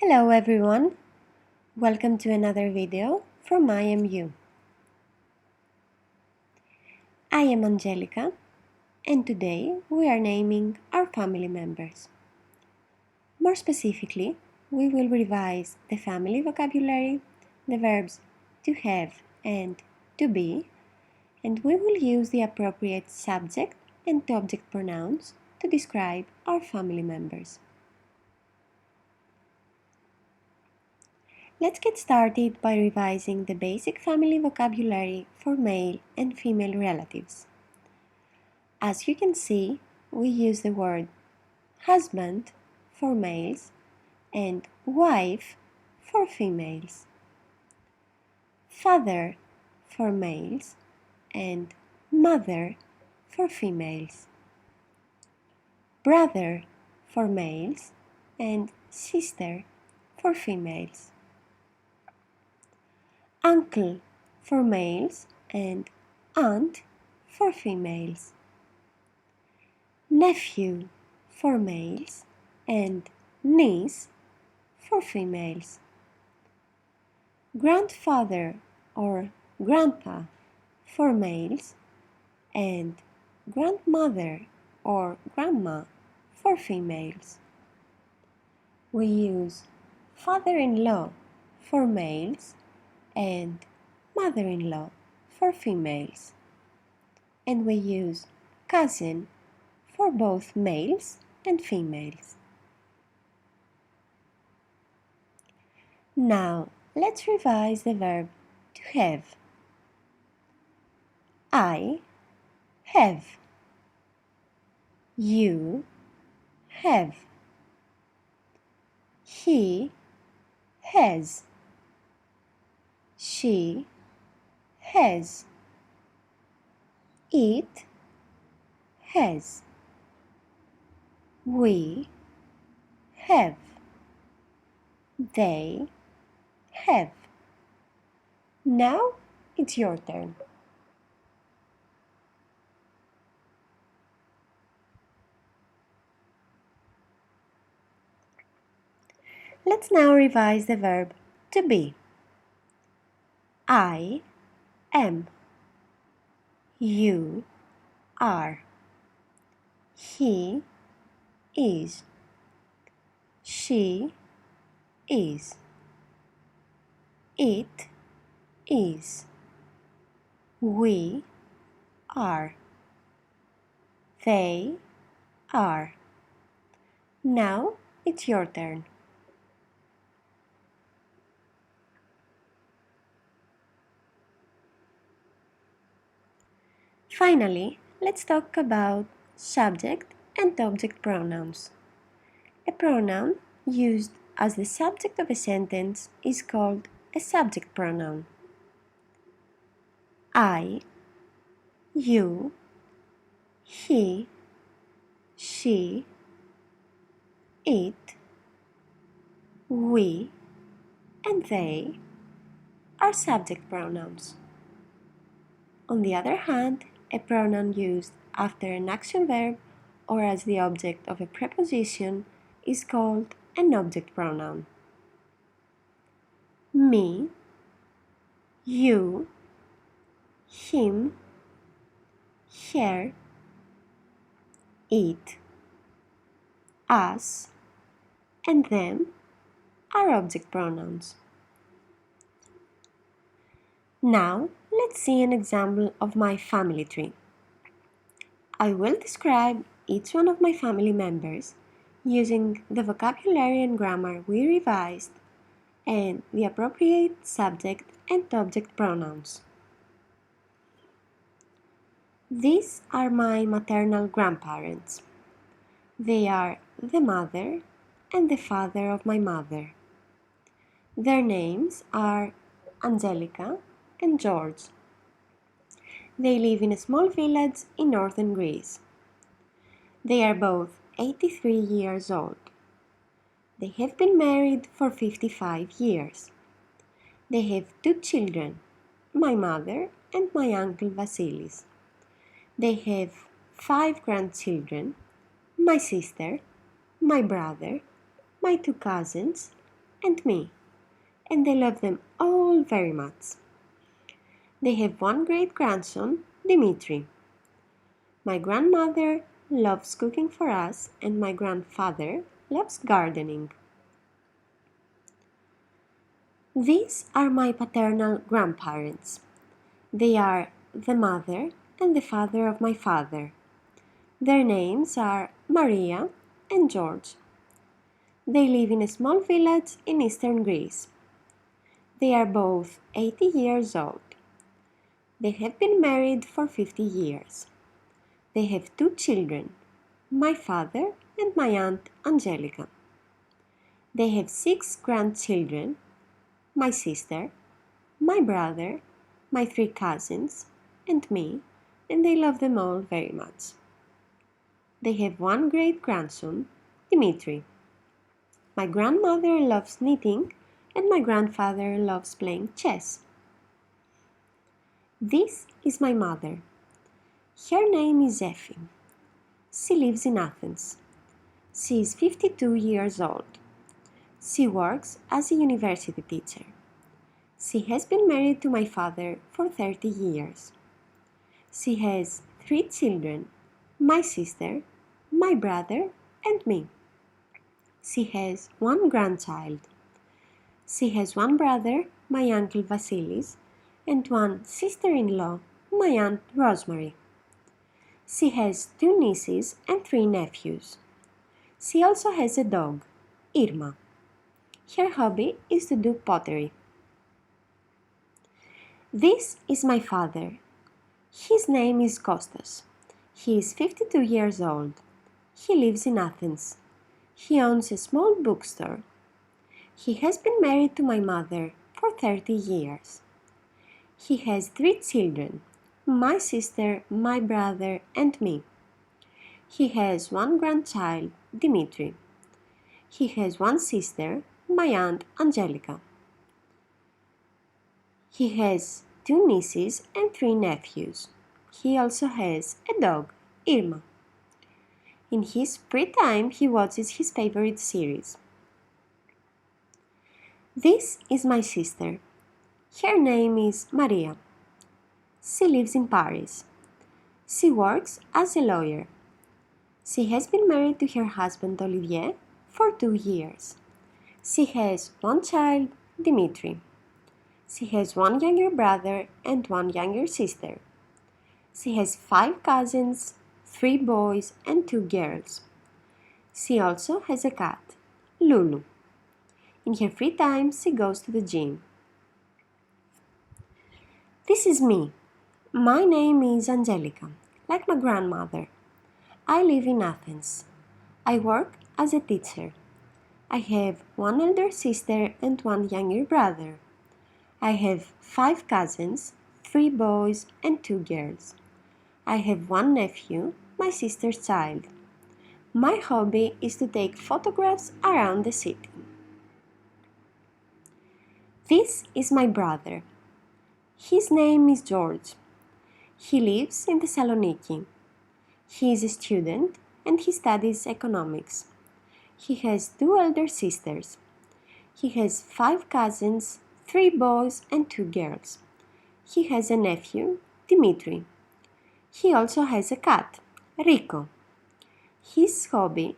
Hello everyone, welcome to another video from I Am You. I am Angelica and today we are naming our family members. More specifically, we will revise the family vocabulary, the verbs to have and to be, and we will use the appropriate subject and object pronouns to describe our family members. Let's get started by revising the basic family vocabulary for male and female relatives. As you can see, we use the word husband for males and wife for females, father for males and mother for females, brother for males and sister for females, uncle for males and aunt for females, nephew for males and niece for females, grandfather or grandpa for males and grandmother or grandma for females. We use father-in-law for males and mother-in-law for females, and we use cousin for both males and females. Now let's revise the verb to have. I have. You have. He has. She has. It has. We have. They have. Now it's your turn. Let's now revise the verb to be. I am. You are. He is. She is. It is. We are. They are. Now it's your turn. Finally, let's talk about subject and object pronouns. A pronoun used as the subject of a sentence is called a subject pronoun. I, you, he, she, it, we, and they are subject pronouns. On the other hand, a pronoun used after an action verb or as the object of a preposition is called an object pronoun. Me, you, him, her, it, us, and them are object pronouns. Now, let's see an example of my family tree. I will describe each one of my family members using the vocabulary and grammar we revised and the appropriate subject and object pronouns. These are my maternal grandparents. They are the mother and the father of my mother. Their names are Angelica and George. They live in a small village in northern Greece. They are both 83 years old. They have been married for 55 years. They have 2 children, my mother and my uncle Vasilis. They have 5 grandchildren, my sister, my brother, my 2 cousins, and me, and I love them all very much. They have one great-grandson, Dimitri. My grandmother loves cooking for us, and my grandfather loves gardening. These are my paternal grandparents. They are the mother and the father of my father. Their names are Maria and George. They live in a small village in eastern Greece. They are both 80 years old. They have been married for 50 years. They have 2 children, my father and my aunt Angelica. They have 6 grandchildren, my sister, my brother, my 3 cousins, and me, and I love them all very much. They have one great-grandson, Dimitri. My grandmother loves knitting, and my grandfather loves playing chess. This is my mother. Her name is Effie. She lives in Athens. She is 52 years old. She works as a university teacher. She has been married to my father for 30 years. She has 3 children, my sister, my brother, and me. She has 1 grandchild. She has 1 brother, my uncle Vasilis, and 1 sister-in-law, my aunt Rosemary. She has 2 nieces and 3 nephews. She also has a dog, Irma. Her hobby is to do pottery. This is my father. His name is Kostas. He is 52 years old. He lives in Athens. He owns a small bookstore. He has been married to my mother for 30 years. He has 3 children, my sister, my brother, and me. He has 1 grandchild, Dimitri. He has 1 sister, my aunt Angelica. He has 2 nieces and 3 nephews. He also has a dog, Irma. In his free time, he watches his favorite series. This is my sister. Her name is Maria. She lives in Paris. She works as a lawyer. She has been married to her husband Olivier for 2 years. She has 1 child, Dimitri. She has 1 younger brother and 1 younger sister. She has 5 cousins, 3 boys and 2 girls. She also has a cat, Lulu. In her free time, she goes to the gym. This is me. My name is Angelica, like my grandmother. I live in Athens. I work as a teacher. I have 1 elder sister and 1 younger brother. I have 5 cousins, 3 boys and 2 girls. I have 1 nephew, my sister's child. My hobby is to take photographs around the city. This is my brother. His name is George. He lives in Thessaloniki. He is a student and he studies economics. He has 2 elder sisters. He has 5 cousins, 3 boys and 2 girls. He has a nephew, Dimitri. He also has a cat, Rico. His hobby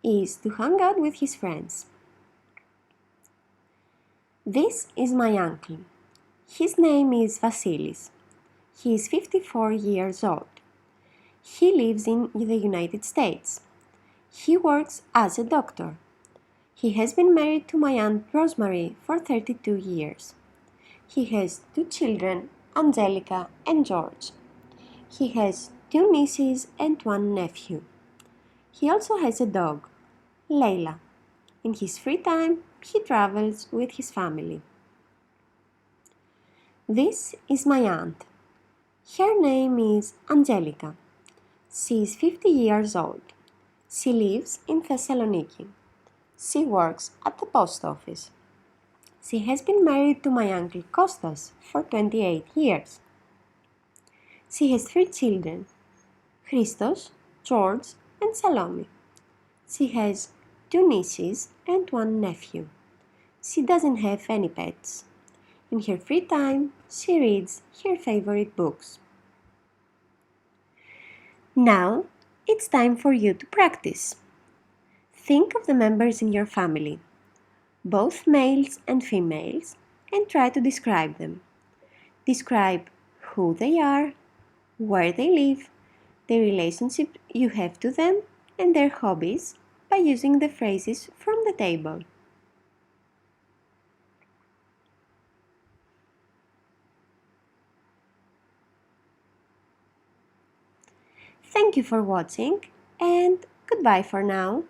is to hang out with his friends. This is my uncle. His name is Vasilis. He is 54 years old. He lives in the United States. He works as a doctor. He has been married to my aunt Rosemary for 32 years. He has 2 children, Angelica and George. He has 2 nieces and 1 nephew. He also has a dog, Leila. In his free time, he travels with his family. This is my aunt. Her name is Angelica. She is 50 years old. She lives in Thessaloniki. She works at the post office. She has been married to my uncle Kostas for 28 years. She has 3 children, Christos, George, and Salome. She has 2 nieces and 1 nephew. she doesn't have any pets. In her free time, she reads her favorite books. Now, it's time for you to practice. Think of the members in your family, both males and females, and try to describe them. Describe who they are, where they live, the relationship you have to them, and their hobbies by using the phrases from the table. Thank you for watching, and goodbye for now.